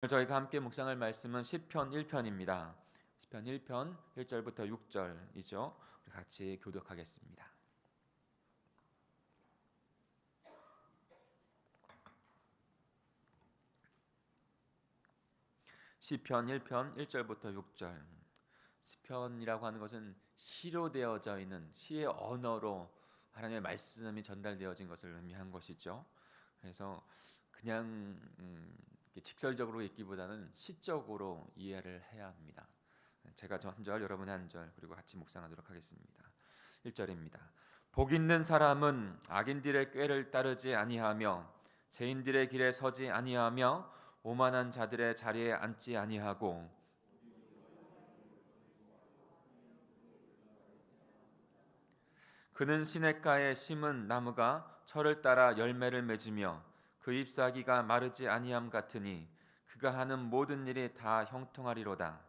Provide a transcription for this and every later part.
오늘 저희가 함께 묵상할 말씀은 시편 1편입니다. 시편 1편 1절부터 6절이죠. 우리 같이 교독하겠습니다. 시편 1편 1절부터 6절. 시편이라고 하는 것은 시로 되어져 있는 시의 언어로 하나님의 말씀이 전달되어진 것을 의미한 것이죠. 그래서 그냥 이렇게 직설적으로 읽기보다는 시적으로 이해를 해야 합니다. 제가 한 절, 여러분이 한 절, 그리고 같이 묵상하도록 하겠습니다. 1절입니다. 복 있는 사람은 악인들의 꾀를 따르지 아니하며 죄인들의 길에 서지 아니하며 오만한 자들의 자리에 앉지 아니하고 그는 시냇가에 심은 나무가 철을 따라 열매를 맺으며 그 잎사귀가 마르지 아니함 같으니 그가 하는 모든 일이 다 형통하리로다.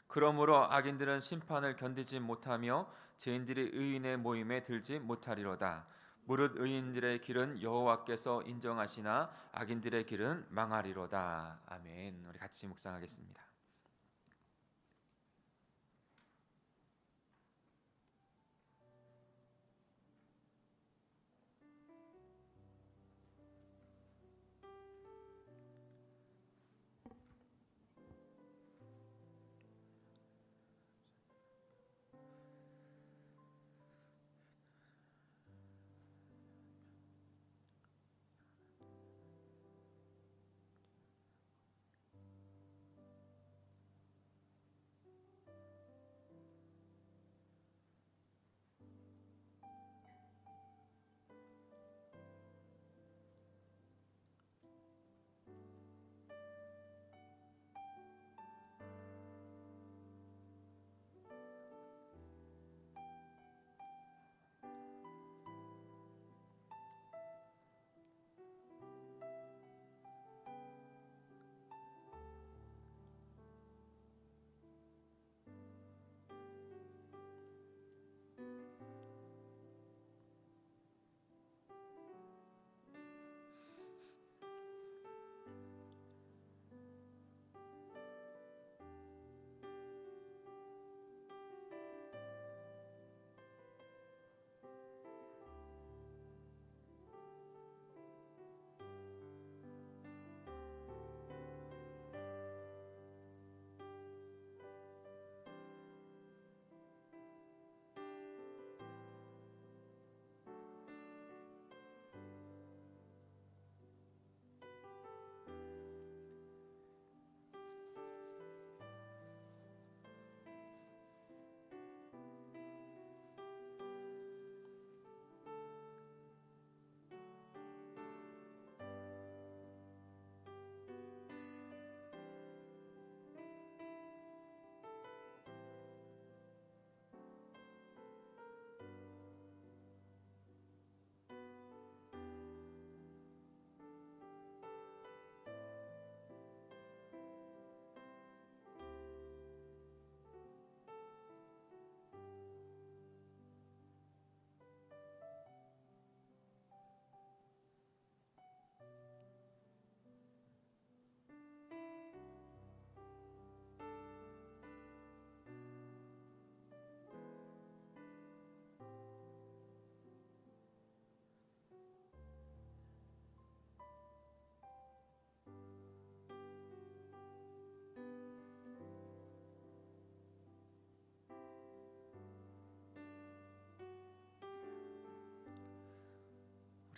그러므로 악인들은 심판을 견디지 못하며 죄인들이 의인의 모임에 들지 못하리로다. 무릇 의인들의 길은 여호와께서 인정하시나 악인들의 길은 망하리로다. 아멘. 우리 같이 묵상하겠습니다.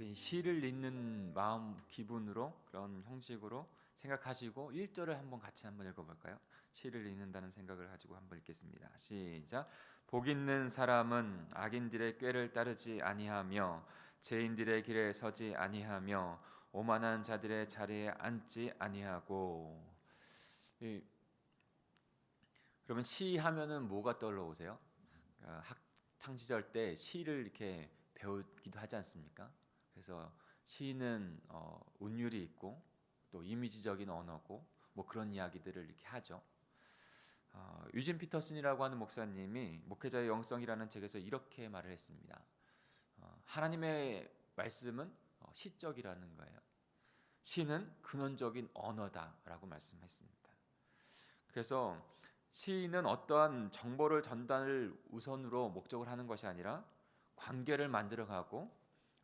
우리 시를 읽는 마음 기분으로 그런 형식으로 생각하시고 1절을 한번 같이 한번 읽어볼까요? 시를 읽는다는 생각을 가지고 한번 읽겠습니다. 시작. 복 있는 사람은 악인들의 꾀를 따르지 아니하며 죄인들의 길에 서지 아니하며 오만한 자들의 자리에 앉지 아니하고. 그러면 시 하면은 뭐가 떠올라오세요? 학창 시절 때 시를 이렇게 배우기도 하지 않습니까? 그래서 시는 운율이 있고 또 이미지적인 언어고 뭐 그런 이야기들을 이렇게 하죠. 유진 피터슨이라고 하는 목사님이 목회자의 영성이라는 책에서 이렇게 말을 했습니다. 하나님의 말씀은 시적이라는 거예요. 시는 근원적인 언어다라고 말씀했습니다. 그래서 시인은 어떠한 정보를 전달을 우선으로 목적으로 하는 것이 아니라 관계를 만들어가고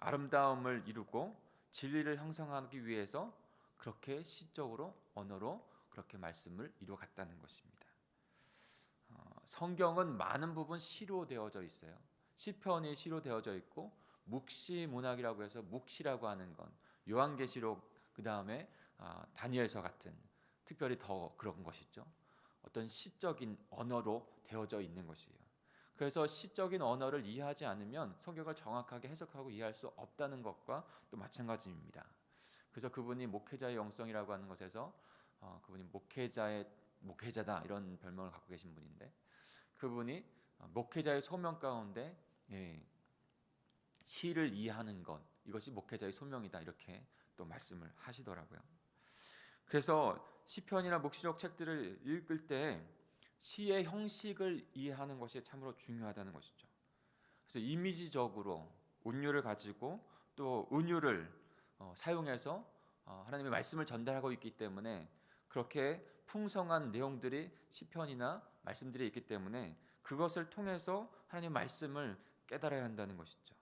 아름다움을 이루고 진리를 형성하기 위해서 그렇게 시적으로 언어로 그렇게 말씀을 이루어갔다는 것입니다. 성경은 많은 부분 시로 되어져 있어요. 시편이 시로 되어져 있고 묵시 문학이라고 해서 묵시라고 하는 건 요한계시록 그 다음에 다니엘서 같은 특별히 더 그런 것이죠. 어떤 시적인 언어로 되어져 있는 것이에요. 그래서 시적인 언어를 이해하지 않으면 성경을 정확하게 해석하고 이해할 수 없다는 것과 또 마찬가지입니다. 그래서 그분이 목회자의 영성이라고 하는 것에서 그분이 목회자다 이런 별명을 갖고 계신 분인데 그분이 목회자의 소명 가운데 시를 이해하는 것 이것이 목회자의 소명이다 이렇게 또 말씀을 하시더라고요. 그래서 시편이나 묵시록 책들을 읽을 때 시의 형식을 이해하는 것이 참으로 중요하다는 것이죠. 그래서 이미지적으로 운율을 가지고 또 은율을 사용해서 하나님의 말씀을 전달하고 있기 때문에 그렇게 풍성한 내용들이 시편이나 말씀들이 있기 때문에 그것을 통해서 하나님의 말씀을 깨달아야 한다는 것이죠.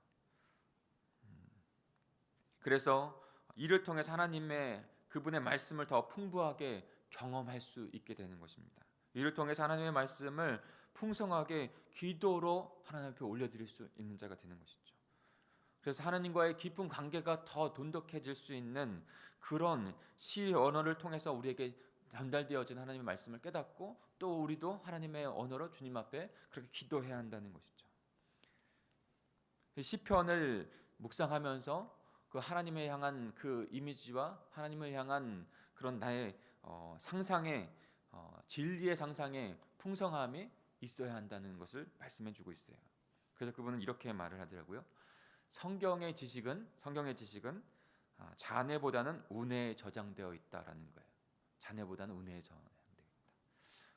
그래서 이를 통해서 하나님의 그분의 말씀을 더 풍부하게 경험할 수 있게 되는 것입니다. 이를 통해서 하나님의 말씀을 풍성하게 기도로 하나님 앞에 올려드릴 수 있는 자가 되는 것이죠. 그래서 하나님과의 깊은 관계가 더 돈독해질 수 있는 그런 시 언어를 통해서 우리에게 전달되어진 하나님의 말씀을 깨닫고 또 우리도 하나님의 언어로 주님 앞에 그렇게 기도해야 한다는 것이죠. 시편을 묵상하면서 그 하나님을 향한 그 이미지와 하나님을 향한 그런 나의 상상의 진리의 상상의 풍성함이 있어야 한다는 것을 말씀해 주고 있어요. 그래서 그분은 이렇게 말을 하더라고요. 성경의 지식은 잔해보다는 운해에 저장되어 있다라는 거예요. 잔해보다는 운해에 저장되어 있다.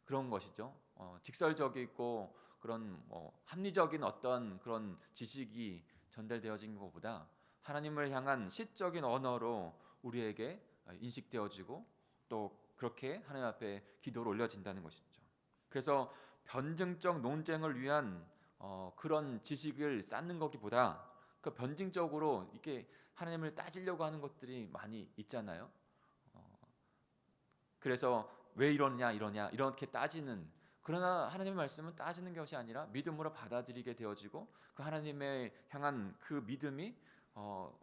그런 것이죠. 직설적이고 그런 합리적인 어떤 그런 지식이 전달되어진 것보다 하나님을 향한 시적인 언어로 우리에게 인식되어지고 또 그렇게 하나님 앞에 기도를 올려진다는 것이죠. 그래서 변증적 논쟁을 위한 그런 지식을 쌓는 것보다 그 변증적으로 이렇게 하나님을 따지려고 하는 것들이 많이 있잖아요. 그래서 왜 이러냐 이렇게 따지는 그러나 하나님의 말씀은 따지는 것이 아니라 믿음으로 받아들이게 되어지고 그 하나님의 향한 그 믿음이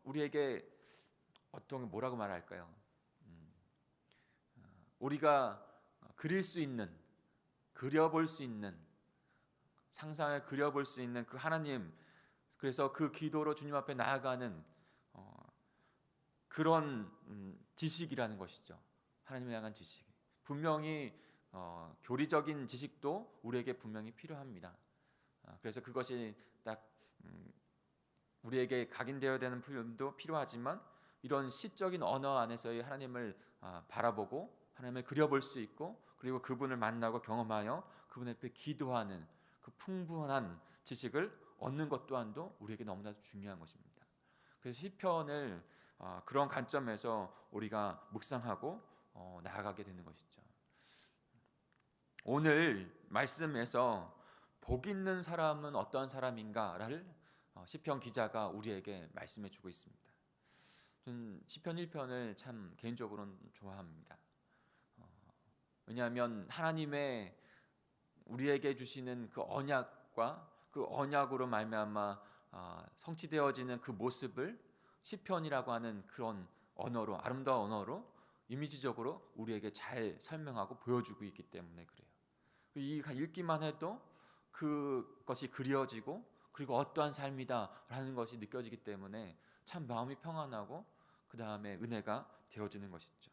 우리에게 어떤 뭐라고 말할까요? 우리가 그릴 수 있는 그려볼 수 있는 상상을 그려볼 수 있는 그 하나님 그래서 그 기도로 주님 앞에 나아가는 그런 지식이라는 것이죠. 하나님을 향한 지식. 분명히 교리적인 지식도 우리에게 분명히 필요합니다. 그래서 그것이 딱 우리에게 각인되어야 되는 부분도 필요하지만 이런 시적인 언어 안에서의 하나님을 바라보고 하나님을 그려볼 수 있고 그리고 그분을 만나고 경험하여 그분 앞에 기도하는 그 풍부한 지식을 얻는 것 또한도 우리에게 너무나 중요한 것입니다. 그래서 시편을 그런 관점에서 우리가 묵상하고 나아가게 되는 것이죠. 오늘 말씀에서 복 있는 사람은 어떤 사람인가를 시편 기자가 우리에게 말씀해 주고 있습니다. 저는 시편 1편을 참 개인적으로는 좋아합니다. 왜냐하면 하나님의 우리에게 주시는 그 언약과 그 언약으로 말미암아 성취되어지는 그 모습을 시편이라고 하는 그런 언어로 아름다운 언어로 이미지적으로 우리에게 잘 설명하고 보여주고 있기 때문에 그래요. 이 읽기만 해도 그것이 그려지고 그리고 어떠한 삶이다라는 것이 느껴지기 때문에 참 마음이 평안하고 그 다음에 은혜가 되어지는 것이죠.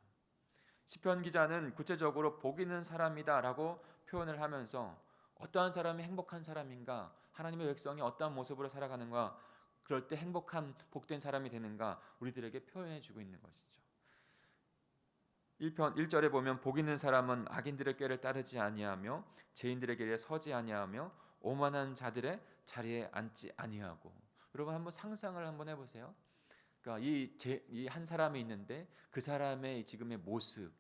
시편 기자는 구체적으로 복 있는 사람이다라고 표현을 하면서 어떠한 사람이 행복한 사람인가, 하나님의 백성이 어떠한 모습으로 살아가는가, 그럴 때 행복한 복된 사람이 되는가 우리들에게 표현해주고 있는 것이죠. 1편 1절에 보면 복 있는 사람은 악인들의 꾀를 따르지 아니하며 죄인들의 길에 서지 아니하며 오만한 자들의 자리에 앉지 아니하고. 여러분 한번 상상을 한번 해보세요. 그러니까 이 한 사람이 있는데 그 사람의 지금의 모습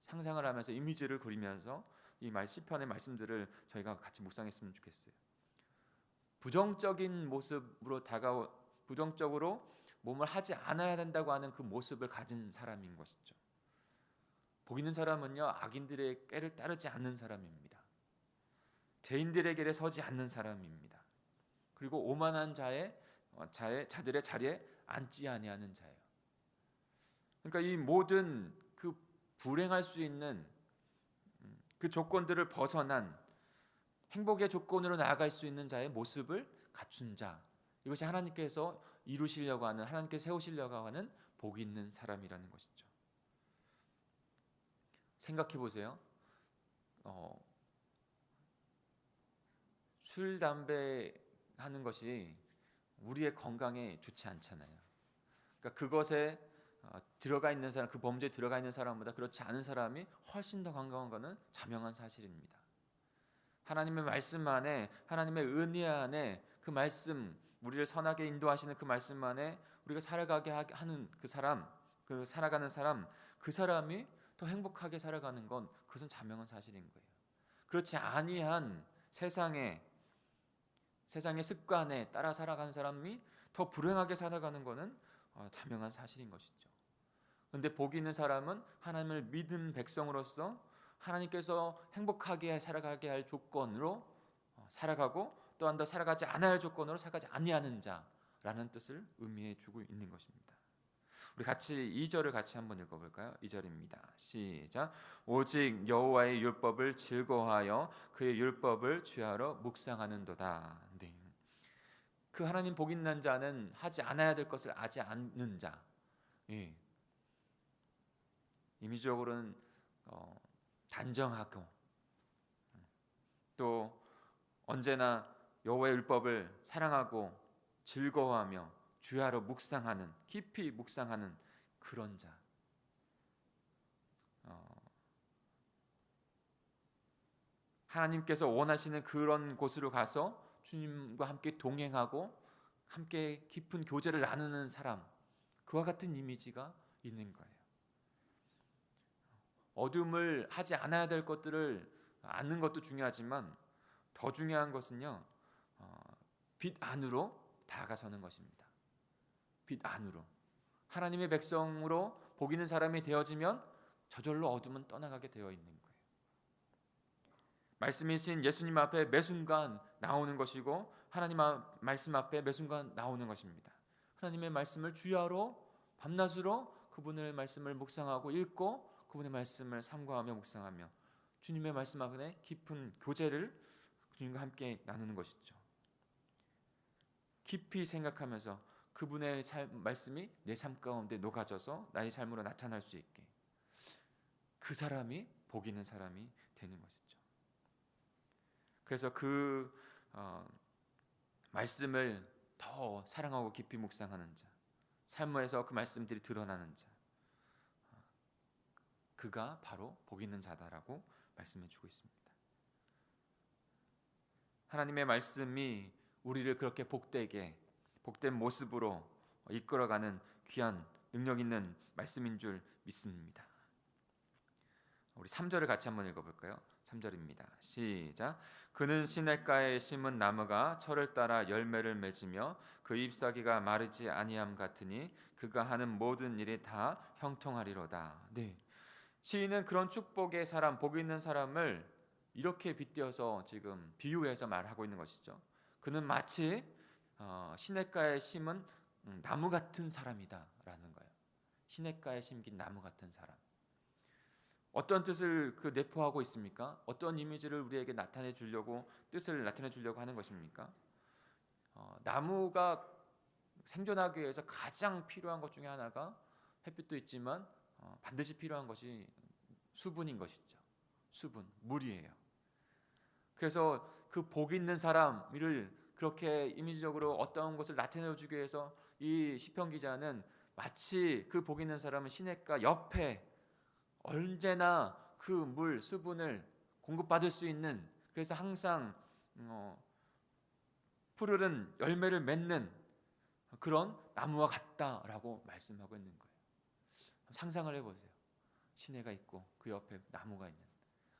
상상을 하면서 이미지를 그리면서 이 시편의 말씀들을 저희가 같이 묵상했으면 좋겠어요. 부정적인 모습으로 부정적으로 몸을 하지 않아야 된다고 하는 그 모습을 가진 사람인 것이죠. 복 있는 사람은요, 악인들의 꾀를 따르지 않는 사람입니다. 죄인들의 길에 서지 않는 사람입니다. 그리고 오만한 자들의 자리에 앉지 아니하는 자예요. 그러니까 이 모든 그 불행할 수 있는 그 조건들을 벗어난 행복의 조건으로 나아갈 수 있는 자의 모습을 갖춘 자, 이것이 하나님께서 이루시려고 하는, 하나님께서 세우시려고 하는 복이 있는 사람이라는 것이죠. 생각해 보세요. 술, 담배 하는 것이 우리의 건강에 좋지 않잖아요. 그러니까 그것에 들어가 있는 사람, 그 범죄에 들어가 있는 사람보다 그렇지 않은 사람이 훨씬 더 건강한 것은 자명한 사실입니다. 하나님의 말씀 안에, 하나님의 은혜 안에 그 말씀, 우리를 선하게 인도하시는 그 말씀 안에 우리가 살아가게 하는 그 사람, 그 살아가는 사람, 그 사람이 더 행복하게 살아가는 건 그것은 자명한 사실인 거예요. 그렇지 아니한 세상의 습관에 따라 살아가는 사람이 더 불행하게 살아가는 것은 자명한 사실인 것이죠. 그런데 복 있는 사람은 하나님을 믿은 백성으로서 하나님께서 행복하게 살아가게 할 조건으로 살아가고 또한 더 살아가지 않아야 할 조건으로 살아가지 아니하는 자라는 뜻을 의미해 주고 있는 것입니다. 우리 같이 2절을 같이 한번 읽어볼까요? 2절입니다. 시작. 오직 여호와의 율법을 즐거워하여 그의 율법을 주야로 묵상하는도다. 네. 그 하나님 복 있는 자는 하지 않아야 될 것을 하지 않는 자. 예. 이미지적으로는 단정하고 또 언제나 여호와의 율법을 사랑하고 즐거워하며 주야로 묵상하는, 깊이 묵상하는 그런 자. 하나님께서 원하시는 그런 곳으로 가서 주님과 함께 동행하고 함께 깊은 교제를 나누는 사람, 그와 같은 이미지가 있는 거예요. 어둠을 하지 않아야 될 것들을 아는 것도 중요하지만 더 중요한 것은요, 빛 안으로 다가서는 것입니다. 빛 안으로 하나님의 백성으로 복 있는 사람이 되어지면 저절로 어둠은 떠나가게 되어 있는 거예요. 말씀이신 예수님 앞에 매 순간 나오는 것이고 하나님 말씀 앞에 매 순간 나오는 것입니다. 하나님의 말씀을 주야로 밤낮으로 그분의 말씀을 묵상하고 읽고 그분의 말씀을 삼가하며 묵상하며 주님의 말씀 안에 깊은 교제를 주님과 함께 나누는 것이죠. 깊이 생각하면서 그분의 말씀이 내 삶 가운데 녹아져서 나의 삶으로 나타날 수 있게, 그 사람이 복 있는 사람이 되는 것이죠. 그래서 그 말씀을 더 사랑하고 깊이 묵상하는 자, 삶에서 그 말씀들이 드러나는 자, 그가 바로 복 있는 자다라고 말씀해 주고 있습니다. 하나님의 말씀이 우리를 그렇게 복된 모습으로 이끌어가는 귀한 능력 있는 말씀인 줄 믿습니다. 우리 3절을 같이 한번 읽어볼까요? 3절입니다. 시작. 그는 시냇가에 심은 나무가 철을 따라 열매를 맺으며 그 잎사귀가 마르지 아니함 같으니 그가 하는 모든 일이 다 형통하리로다. 네. 시인은 그런 축복의 사람, 복 있는 사람을 이렇게 빗대어서 지금 비유해서 말하고 있는 것이죠. 그는 마치 시냇가에 심은 나무 같은 사람이다라는 거예요. 시냇가에 심긴 나무 같은 사람. 어떤 뜻을 내포하고 있습니까? 어떤 이미지를 우리에게 나타내 주려고, 뜻을 나타내 주려고 하는 것입니까? 나무가 생존하기 위해서 가장 필요한 것 중에 하나가 햇빛도 있지만 반드시 필요한 것이 수분인 것이죠. 수분, 물이에요. 그래서 그 복 있는 사람을 그렇게 이미지적으로 어떤 것을 나타내 주기 위해서 이 시편 기자는 마치 그 복 있는 사람은 시냇가 옆에 언제나 그 물, 수분을 공급받을 수 있는, 그래서 항상 푸르른 열매를 맺는 그런 나무와 같다라고 말씀하고 있는 거예요. 상상을 해보세요. 시내가 있고 그 옆에 나무가 있는.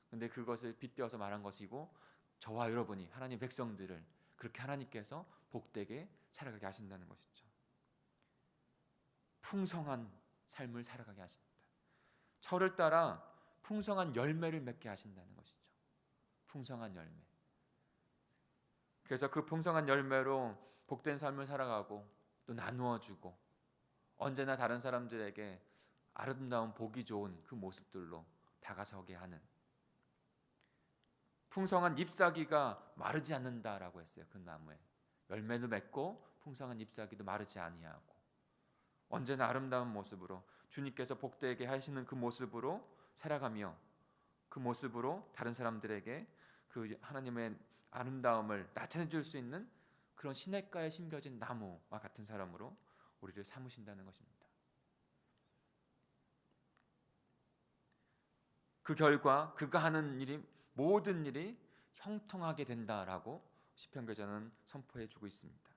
근데 그것을 빗대어서 말한 것이고 저와 여러분이 하나님 백성들을 그렇게 하나님께서 복되게 살아가게 하신다는 것이죠. 풍성한 삶을 살아가게 하신다. 철을 따라 풍성한 열매를 맺게 하신다는 것이죠. 풍성한 열매. 그래서 그 풍성한 열매로 복된 삶을 살아가고 또 나누어 주고 언제나 다른 사람들에게 아름다운 보기 좋은 그 모습들로 다가서게 하는, 풍성한 잎사귀가 마르지 않는다라고 했어요. 그 나무에 열매도 맺고 풍성한 잎사귀도 마르지 아니하고 언제나 아름다운 모습으로 주님께서 복되게 하시는 그 모습으로 살아가며 그 모습으로 다른 사람들에게 그 하나님의 아름다움을 나타내 줄 수 있는 그런 시냇가에 심겨진 나무와 같은 사람으로 우리를 삼으신다는 것입니다. 그 결과 그가 하는 일이 모든 일이 형통하게 된다라고 시편 기자는 선포해 주고 있습니다.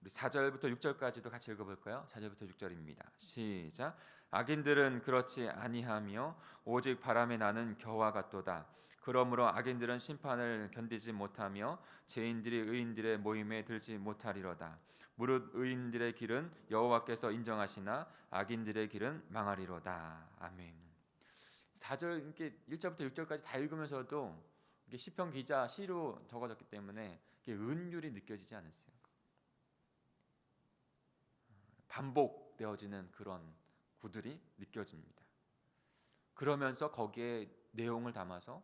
우리 4절부터 6절까지도 같이 읽어볼까요? 4절부터 6절입니다. 시작. 악인들은 그렇지 아니하며 오직 바람에 나는 겨와 같도다. 그러므로 악인들은 심판을 견디지 못하며 죄인들이 의인들의 모임에 들지 못하리로다. 무릇 의인들의 길은 여호와께서 인정하시나 악인들의 길은 망하리로다. 아멘. 4절 이렇게 1절부터 6절까지 다 읽으면서도 이게 시편 기자 시로 적어졌기 때문에 이게 은율이 느껴지지 않았어요. 반복되어지는 그런 구들이 느껴집니다. 그러면서 거기에 내용을 담아서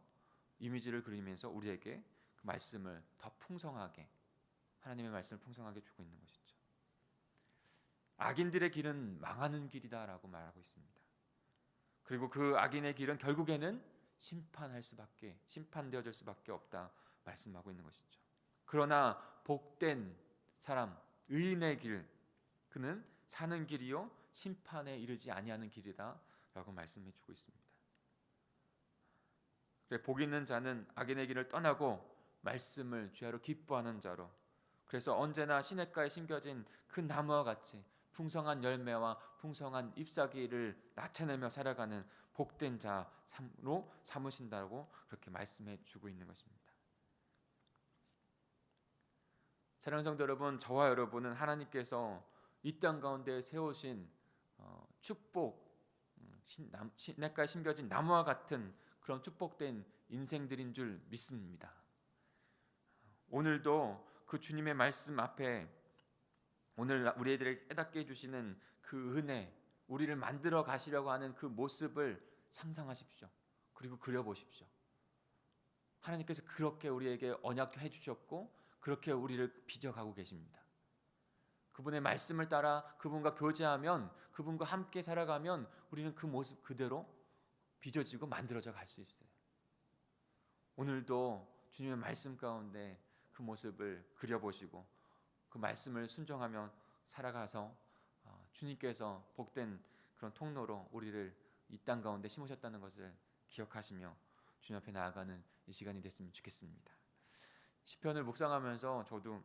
이미지를 그리면서 우리에게 그 말씀을 더 풍성하게, 하나님의 말씀을 풍성하게 주고 있는 것이죠. 악인들의 길은 망하는 길이다라고 말하고 있습니다. 그리고 그 악인의 길은 결국에는 심판되어질 수밖에 없다 말씀하고 있는 것이죠. 그러나 복된 사람, 의인의 길, 그는 사는 길이요 심판에 이르지 아니하는 길이다라고 말씀해 주고 있습니다. 복 있는 자는 악인의 길을 떠나고 말씀을 주야로 기뻐하는 자로, 그래서 언제나 시냇가에 심겨진 그 나무와 같이 풍성한 열매와 풍성한 잎사귀를 나타내며 살아가는 복된 자로 삼으신다고 그렇게 말씀해 주고 있는 것입니다. 사랑하는 성도 여러분, 저와 여러분은 하나님께서 이 땅 가운데 세우신 축복, 시냇가에 심겨진 나무와 같은 그런 축복된 인생들인 줄 믿습니다. 오늘도 그 주님의 말씀 앞에 오늘 우리들에게 깨닫게 해주시는 그 은혜, 우리를 만들어 가시려고 하는 그 모습을 상상하십시오. 그리고 그려보십시오. 하나님께서 그렇게 우리에게 언약해 주셨고 그렇게 우리를 빚어가고 계십니다. 그분의 말씀을 따라 그분과 교제하면, 그분과 함께 살아가면 우리는 그 모습 그대로 빚어지고 만들어져 갈 수 있어요. 오늘도 주님의 말씀 가운데 그 모습을 그려보시고 그 말씀을 순종하며 살아가서 주님께서 복된 그런 통로로 우리를 이 땅 가운데 심으셨다는 것을 기억하시며 주님 앞에 나아가는 이 시간이 됐으면 좋겠습니다. 시편을 묵상하면서 저도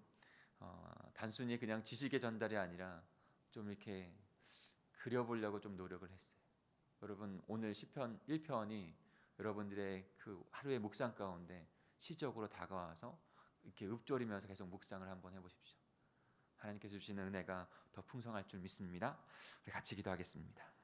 단순히 그냥 지식의 전달이 아니라 좀 이렇게 그려보려고 좀 노력을 했어요. 여러분, 오늘 시편 1편이 여러분들의 그 하루의 묵상 가운데 시적으로 다가와서 이렇게 읊조리면서 계속 묵상을 한번 해보십시오. 하나님께서 주시는 은혜가 더 풍성할 줄 믿습니다. 우리 같이 기도하겠습니다.